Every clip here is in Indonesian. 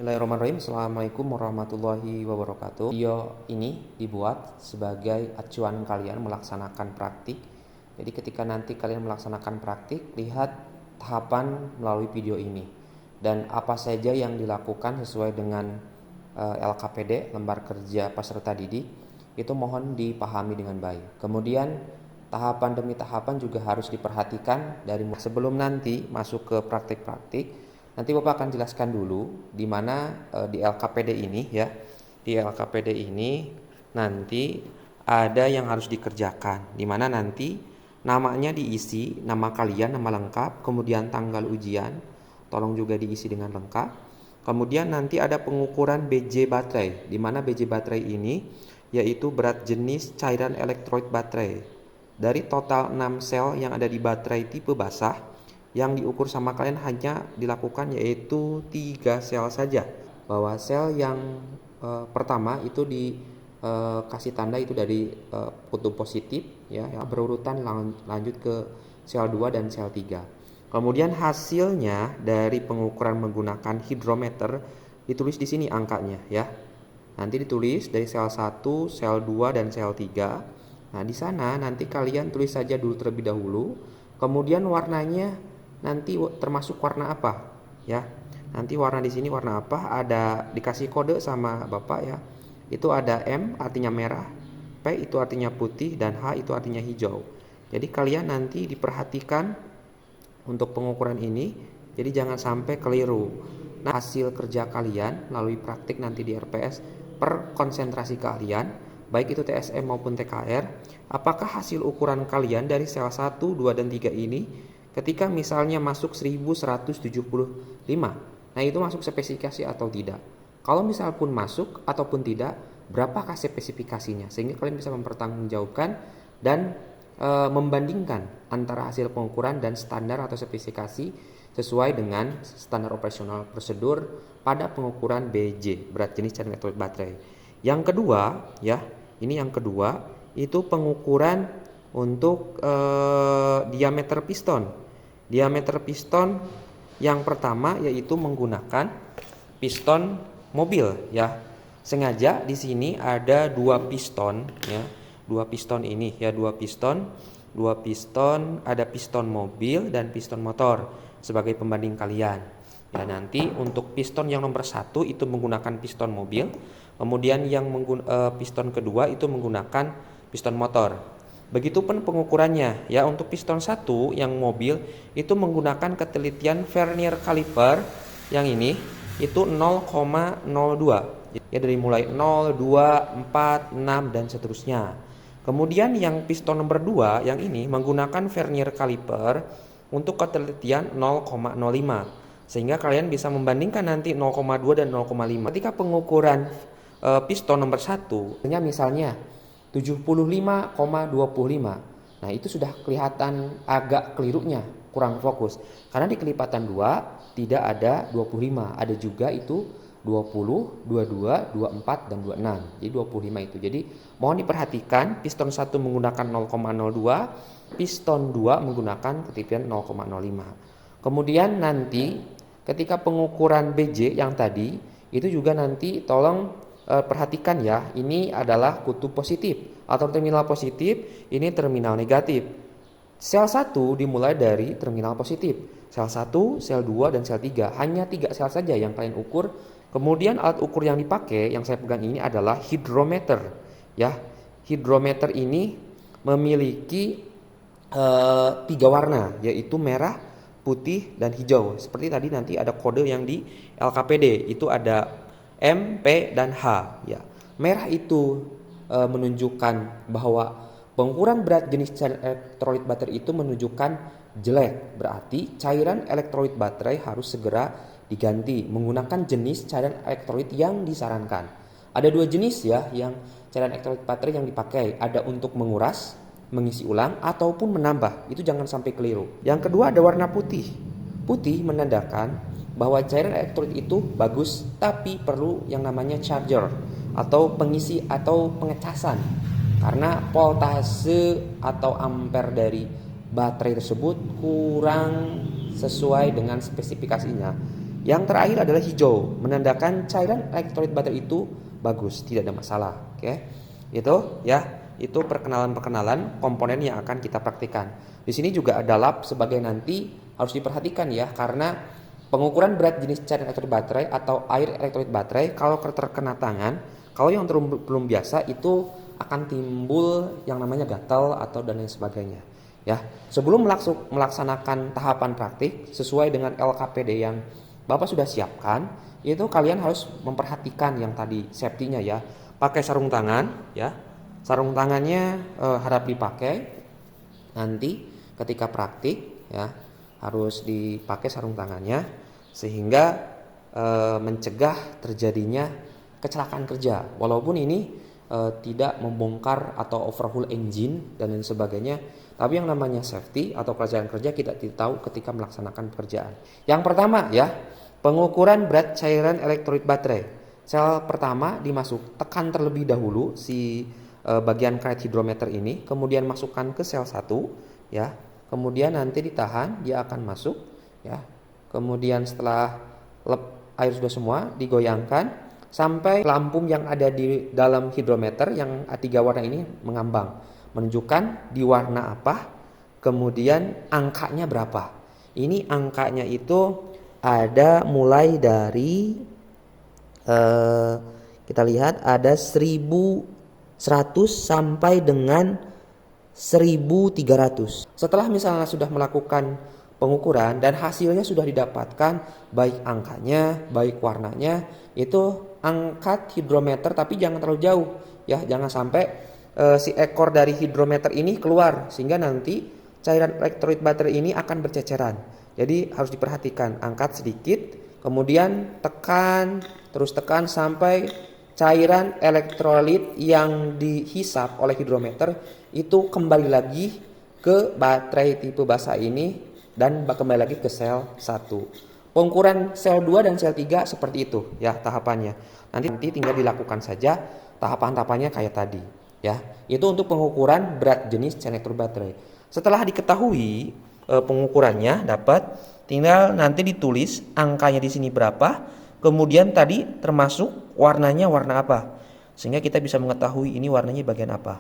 Bismillahirrahmanirrahim. Assalamualaikum warahmatullahi wabarakatuh. Video ini dibuat sebagai acuan kalian melaksanakan praktik. Jadi ketika nanti kalian melaksanakan praktik, lihat tahapan melalui video ini dan apa saja yang dilakukan sesuai dengan LKPD, lembar kerja peserta didik, itu mohon dipahami dengan baik. Kemudian tahapan demi tahapan juga harus diperhatikan dari sebelum nanti masuk ke praktik-praktik. Nanti Bapak akan jelaskan dulu di mana di LKPD ini ya. Di LKPD ini nanti ada yang harus dikerjakan, di mana nanti namanya diisi, nama kalian, nama lengkap, kemudian tanggal ujian, tolong juga diisi dengan lengkap. Kemudian nanti ada pengukuran BJ baterai, di mana BJ baterai ini yaitu berat jenis cairan elektrolit baterai. Dari total 6 sel yang ada di baterai tipe basah, yang diukur sama kalian hanya dilakukan yaitu 3 sel saja. Bahwa sel yang pertama itu dikasih tanda itu dari kutub positif ya, yang berurutan lanjut ke sel 2 dan sel 3. Kemudian hasilnya dari pengukuran menggunakan hidrometer ditulis di sini angkanya ya. Nanti ditulis dari sel 1, sel 2 dan sel 3. Nah, di sana nanti kalian tulis saja dulu terlebih dahulu. Kemudian warnanya nanti termasuk warna apa ya. Nanti warna di sini warna apa, ada dikasih kode sama Bapak ya. Itu ada M artinya merah, P itu artinya putih, dan H itu artinya hijau. Jadi kalian nanti diperhatikan untuk pengukuran ini, jadi jangan sampai keliru. Nah, hasil kerja kalian melalui praktik nanti di RPS per konsentrasi keahlian, baik itu TSM maupun TKR, apakah hasil ukuran kalian dari sel 1, 2, dan 3 ini ketika misalnya masuk 1175, nah itu masuk spesifikasi atau tidak. Kalau misal pun masuk ataupun tidak, berapakah spesifikasinya, sehingga kalian bisa mempertanggungjawabkan dan membandingkan antara hasil pengukuran dan standar atau spesifikasi sesuai dengan standar operasional prosedur pada pengukuran BJ, berat jenis cairan elektrolit baterai. Yang kedua ya, ini yang kedua itu pengukuran untuk diameter piston. Diameter piston yang pertama yaitu menggunakan piston mobil ya. Sengaja di sini ada 2 piston ya. 2 piston ini ya, 2 piston, ada piston mobil dan piston motor sebagai pembanding kalian. Ya, nanti untuk piston yang nomor 1 itu menggunakan piston mobil, kemudian yang piston kedua itu menggunakan piston motor. Begitupun pengukurannya ya. Untuk piston 1 yang mobil itu menggunakan ketelitian vernier caliper yang ini itu 0,02 ya, dari mulai 0, 2, 4, 6 dan seterusnya. Kemudian yang piston nomor 2 yang ini menggunakan vernier caliper untuk ketelitian 0,05, sehingga kalian bisa membandingkan nanti 0,2 dan 0,5. Ketika pengukuran piston nomor 1 misalnya 75,25. Nah, itu sudah kelihatan agak kelirunya, kurang fokus. Karena di kelipatan 2 tidak ada 25, ada juga itu 20, 22, 24 dan 26. Jadi 25 itu. Jadi mohon diperhatikan, piston 1 menggunakan 0,02, piston 2 menggunakan ketelitian 0,05. Kemudian nanti ketika pengukuran BJ yang tadi itu juga nanti tolong perhatikan ya, ini adalah kutub positif atau terminal positif, ini terminal negatif. Sel 1 dimulai dari terminal positif. Sel 1, sel 2, dan sel 3. Hanya 3 sel saja yang kalian ukur. Kemudian alat ukur yang dipakai, yang saya pegang ini adalah hidrometer. Ya, hidrometer ini memiliki 3 warna, yaitu merah, putih, dan hijau. Seperti tadi nanti ada kode yang di LKPD, itu ada M, P, dan H ya. Merah itu menunjukkan bahwa pengukuran berat jenis cairan elektrolit baterai itu menunjukkan jelek. Berarti cairan elektrolit baterai harus segera diganti menggunakan jenis cairan elektrolit yang disarankan. Ada 2 jenis ya yang cairan elektrolit baterai yang dipakai. Ada untuk menguras, mengisi ulang, ataupun menambah. Itu jangan sampai keliru. Yang kedua ada warna putih. Putih menandakan bahwa cairan elektrolit itu bagus, tapi perlu yang namanya charger atau pengisi atau pengecasan, karena voltase atau ampere dari baterai tersebut kurang sesuai dengan spesifikasinya. Yang terakhir adalah hijau, menandakan cairan elektrolit baterai itu bagus, tidak ada masalah. Oke. Itu ya, itu perkenalan-perkenalan komponen yang akan kita praktikkan. Di sini juga ada lab sebagai nanti harus diperhatikan ya, karena pengukuran berat jenis cairan elektrolit baterai atau air elektrolit baterai kalau terkena tangan, kalau yang belum biasa itu akan timbul yang namanya gatal atau dan lain sebagainya. Ya, sebelum melaksanakan tahapan praktik sesuai dengan LKPD yang Bapak sudah siapkan, itu kalian harus memperhatikan yang tadi safety-nya ya. Pakai sarung tangan ya. Sarung tangannya harap dipakai nanti ketika praktik ya. Harus dipakai sarung tangannya sehingga mencegah terjadinya kecelakaan kerja. Walaupun ini tidak membongkar atau overhaul engine dan lain sebagainya, tapi yang namanya safety atau pelajaran kerja kita tidak tahu ketika melaksanakan pekerjaan. Yang pertama ya, pengukuran berat cairan elektrolit baterai. Sel pertama tekan terlebih dahulu si bagian kret hidrometer ini, kemudian masukkan ke sel 1 ya. Kemudian nanti ditahan, dia akan masuk ya. Kemudian setelah air sudah semua digoyangkan sampai lampu yang ada di dalam hidrometer yang tiga warna ini mengambang, menunjukkan di warna apa, kemudian angkanya berapa. Ini angkanya itu ada mulai dari kita lihat ada 1100 sampai dengan 1300. Setelah misalnya sudah melakukan pengukuran dan hasilnya sudah didapatkan, baik angkanya, baik warnanya, itu angkat hidrometer, tapi jangan terlalu jauh ya, jangan sampai si ekor dari hidrometer ini keluar sehingga nanti cairan elektrolit baterai ini akan berceceran. Jadi harus diperhatikan, angkat sedikit, kemudian tekan, terus tekan sampai cairan elektrolit yang dihisap oleh hidrometer itu kembali lagi ke baterai tipe basa ini dan kembali lagi ke sel 1. Pengukuran sel 2 dan sel 3 seperti itu ya tahapannya. Nanti tinggal dilakukan saja tahapan-tahapannya kayak tadi ya. Itu untuk pengukuran berat jenis cairan elektrolit baterai. Setelah diketahui pengukurannya dapat, tinggal nanti ditulis angkanya di sini berapa, kemudian tadi termasuk warnanya warna apa, sehingga kita bisa mengetahui ini warnanya bagian apa.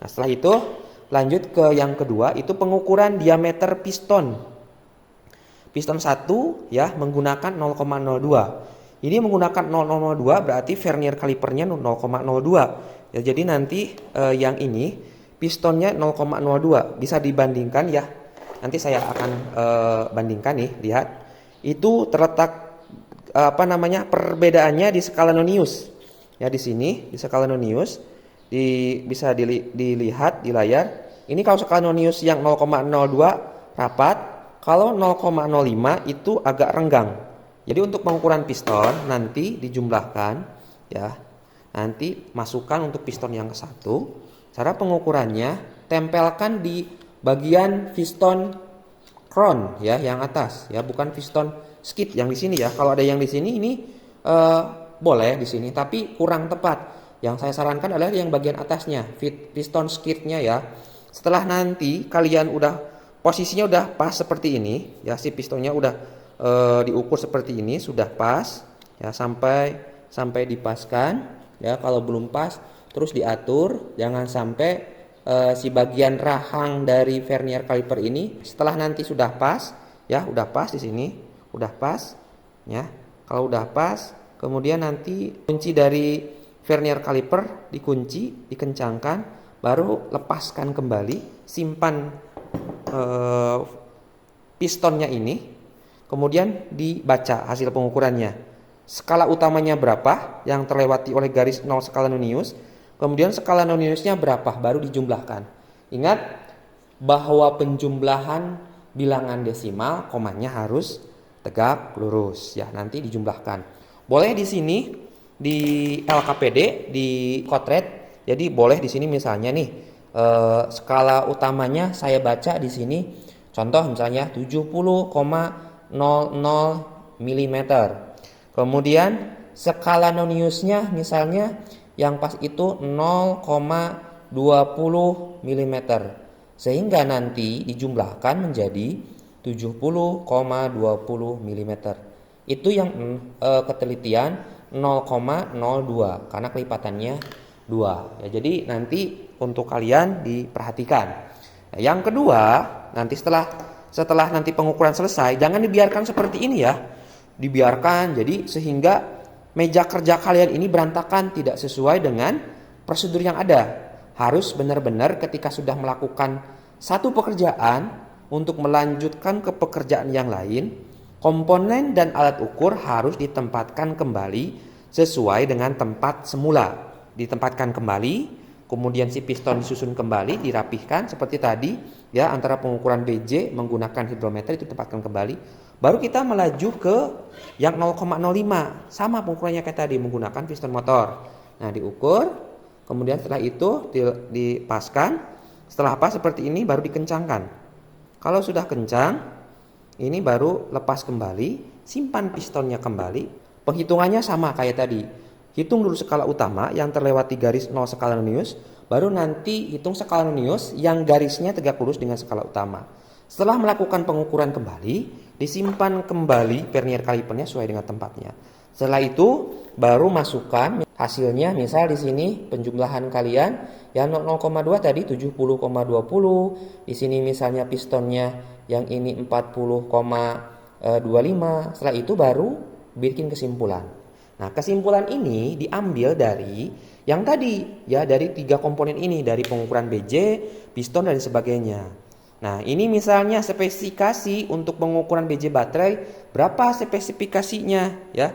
Nah setelah itu lanjut ke yang kedua, itu pengukuran diameter piston. Piston 1 ya menggunakan 0,02. Ini menggunakan 0,02 berarti vernier kalipernya 0,02. Ya, jadi nanti yang ini pistonnya 0,02 bisa dibandingkan ya. Nanti saya akan bandingkan nih, lihat. Itu terletak perbedaannya di skala nonius. Ya di sini di skala nonius bisa dilihat di layar. Ini kalau skala nonius yang 0,02 rapat, kalau 0,05 itu agak renggang. Jadi untuk pengukuran piston nanti dijumlahkan ya. Nanti masukkan untuk piston yang ke 1. Cara pengukurannya, tempelkan di bagian piston crown ya yang atas ya, bukan piston skid yang di sini ya. Kalau ada yang di sini ini boleh di sini tapi kurang tepat. Yang saya sarankan adalah yang bagian atasnya, piston skidnya ya. Setelah nanti kalian posisinya udah pas seperti ini ya, si pistonnya udah diukur seperti ini, sudah pas ya, sampai dipaskan ya. Kalau belum pas terus diatur, jangan sampai si bagian rahang dari vernier caliper ini setelah nanti sudah pas ya, udah pas di sini, udah pas ya. Kalau udah pas, kemudian nanti kunci dari vernier caliper dikunci, dikencangkan, baru lepaskan kembali, simpan pistonnya ini, kemudian dibaca hasil pengukurannya. Skala utamanya berapa yang terlewati oleh garis 0 skala nonius, kemudian skala noniusnya berapa, baru dijumlahkan. Ingat bahwa penjumlahan bilangan desimal komanya harus tegak lurus ya, nanti dijumlahkan. Boleh di sini di LKPD di Kotret, jadi boleh di sini misalnya nih skala utamanya saya baca di sini, contoh misalnya 70,00 mm. Kemudian skala noniusnya misalnya yang pas itu 0,20 mm. Sehingga nanti dijumlahkan menjadi 70,20 mm. Itu yang ketelitian 0,02 karena kelipatannya 2. Ya, jadi nanti untuk kalian diperhatikan. Nah, yang kedua, nanti setelah nanti pengukuran selesai, jangan dibiarkan seperti ini ya. Dibiarkan jadi sehingga meja kerja kalian ini berantakan, tidak sesuai dengan prosedur yang ada. Harus benar-benar ketika sudah melakukan satu pekerjaan untuk melanjutkan ke pekerjaan yang lain, komponen dan alat ukur harus ditempatkan kembali sesuai dengan tempat semula. Ditempatkan kembali, kemudian si piston disusun kembali, dirapihkan seperti tadi ya, antara pengukuran BJ menggunakan hidrometer itu ditempatkan kembali. Baru kita melaju ke yang 0,05, sama pengukurannya kayak tadi menggunakan piston motor. Nah, diukur, kemudian setelah itu dipaskan. Setelah pas seperti ini baru dikencangkan. Kalau sudah kencang, ini baru lepas kembali, simpan pistonnya kembali. Penghitungannya sama kayak tadi. Hitung dulu skala utama yang terlewati garis 0 skala nonius, baru nanti hitung skala nonius yang garisnya tegak lurus dengan skala utama. Setelah melakukan pengukuran kembali, disimpan kembali vernier kalipernya sesuai dengan tempatnya. Setelah itu baru masukkan hasilnya, misal di sini penjumlahan kalian yang 0,2 tadi 70,20, di sini misalnya pistonnya yang ini 40,25. Setelah itu baru bikin kesimpulan. Nah, kesimpulan ini diambil dari yang tadi ya, dari 3 komponen ini, dari pengukuran BJ, piston dan sebagainya. Nah, ini misalnya spesifikasi untuk pengukuran BJ baterai, berapa spesifikasinya ya.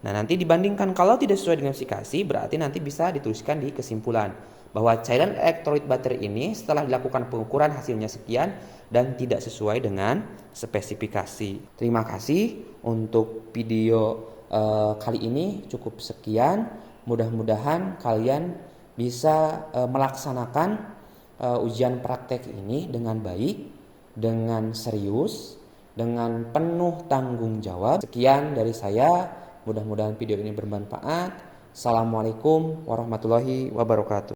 Nah, nanti dibandingkan, kalau tidak sesuai dengan spesifikasi berarti nanti bisa dituliskan di kesimpulan bahwa cairan elektrolit baterai ini setelah dilakukan pengukuran hasilnya sekian dan tidak sesuai dengan spesifikasi. Terima kasih untuk video kali ini, cukup sekian. Mudah-mudahan kalian bisa melaksanakan ujian praktek ini dengan baik, dengan serius, dengan penuh tanggung jawab. Sekian dari saya, mudah-mudahan video ini bermanfaat. Assalamualaikum warahmatullahi wabarakatuh.